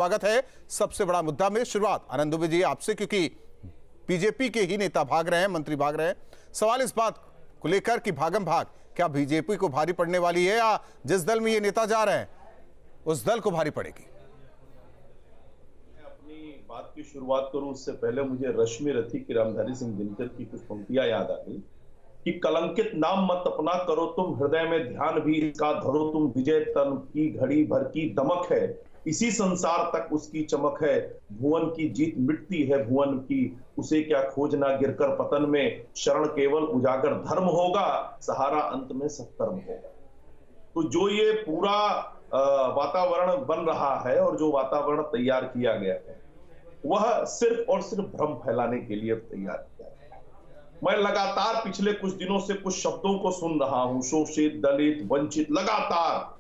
स्वागत है। सबसे बड़ा मुद्दा में शुरुआत आनंद दुबे जी आपसे, क्योंकि बीजेपी के ही नेता भाग रहे हैं, मंत्री भाग रहे हैं। सवाल इस बात को लेकर कि भागम भाग क्या बीजेपी को भारी पड़ने वाली है या जिस दल में ये नेता जा रहे हैं उस दल को भारी पड़ेगी? अपनी बात की शुरुआत करूं उससे पहले मुझे रश्मि रथी की रामधारी सिंह दिनकर की कुछ पंक्तियां याद आ गई कि कलंकित नाम मत अपना करो तुम, हृदय में ध्यान भी इसका धरो तुम, विजय तन की घड़ी भर की दमक है, इसी संसार तक उसकी चमक है, भुवन की जीत मिटती है भुवन की, उसे क्या खोजना गिरकर पतन में, शरण केवल उजागर धर्म होगा, सहारा अंत में सत्कर्म होगा। तो जो ये पूरा वातावरण बन रहा है और जो वातावरण तैयार किया गया है वह सिर्फ और सिर्फ भ्रम फैलाने के लिए तैयार किया गया है। मैं लगातार पिछले कुछ दिनों से कुछ शब्दों को सुन रहा हूं, शोषित, दलित, वंचित, लगातार।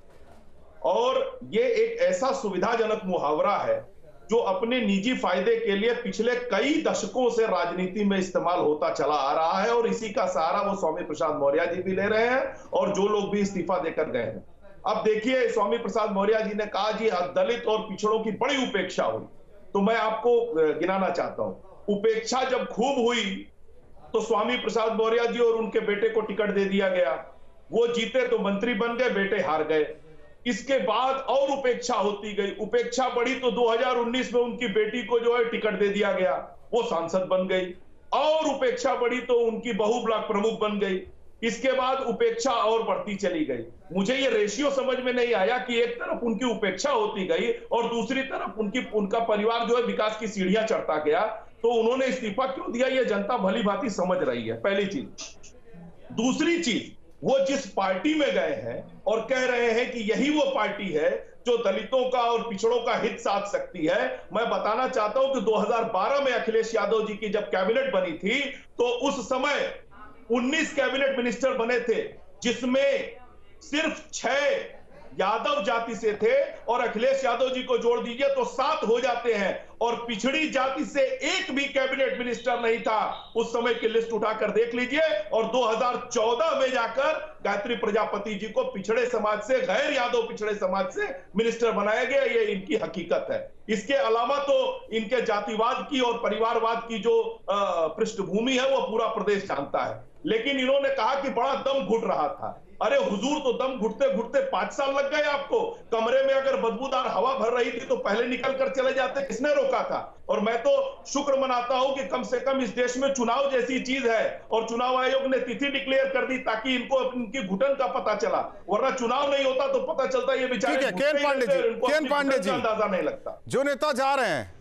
और ये एक ऐसा सुविधाजनक मुहावरा है जो अपने निजी फायदे के लिए पिछले कई दशकों से राजनीति में इस्तेमाल होता चला आ रहा है और इसी का सहारा वो स्वामी प्रसाद मौर्य जी भी ले रहे हैं और जो लोग भी इस्तीफा देकर गए हैं। अब देखिए, स्वामी प्रसाद मौर्य जी ने कहा जी दलित और पिछड़ों की बड़ी उपेक्षा हुई, तो मैं आपको गिनाना चाहता हूं। उपेक्षा जब खूब हुई तो स्वामी प्रसाद मौर्य जी और उनके बेटे को टिकट दे दिया गया, वो जीते तो मंत्री बन गए, बेटे हार गए। इसके बाद और उपेक्षा होती गई, उपेक्षा बढ़ी तो 2019 में उनकी बेटी को जो है टिकट दे दिया गया, वो सांसद बन गई। और उपेक्षा बढ़ी तो उनकी बहू ब्लॉक प्रमुख बन गई। इसके बाद उपेक्षा और बढ़ती चली गई। मुझे ये रेशियो समझ में नहीं आया कि एक तरफ उनकी उपेक्षा होती गई और दूसरी तरफ उनका परिवार जो है विकास की सीढ़ियां चढ़ता गया। तो उन्होंने इस्तीफा क्यों दिया, ये जनता भली भांति समझ रही है, पहली चीज। दूसरी चीज, वो जिस पार्टी में गए हैं और कह रहे हैं कि यही वो पार्टी है जो दलितों का और पिछड़ों का हित साध सकती है। मैं बताना चाहता हूं कि 2012 में अखिलेश यादव जी की जब कैबिनेट बनी थी तो उस समय 19 कैबिनेट मिनिस्टर बने थे, जिसमें सिर्फ 6 यादव जाति से थे और अखिलेश यादव जी को जोड़ दीजिए तो 7 हो जाते हैं। और पिछड़ी जाति से एक भी कैबिनेट मिनिस्टर नहीं था। उस समय की लिस्ट उठाकर देख लीजिए। और 2014 में जाकर गायत्री प्रजापति जी को पिछड़े समाज से, गैर यादव पिछड़े समाज से मिनिस्टर बनाया गया। ये इनकी हकीकत है। इसके अलावा तो इनके जातिवाद की और परिवारवाद की जो पृष्ठभूमि है वो पूरा प्रदेश जानता है। लेकिन इन्होंने कहा कि बड़ा दम घुट रहा था। अरे हुजूर, तो दम घुटते घुटते 5 साल लग गए आपको। कमरे में अगर बदबूदार हवा भर रही थी तो पहले निकल कर चले जाते, किसने रोका था? और मैं तो शुक्र मनाता हूं कि कम से कम इस देश में चुनाव जैसी चीज है और चुनाव आयोग ने तिथि डिक्लेयर कर दी ताकि इनको इनकी घुटन का पता चला, वरना चुनाव नहीं होता तो पता चलता ये बेचारे केन पांडे जी अंदाजा नहीं लगता। जो नेता जा रहे हैं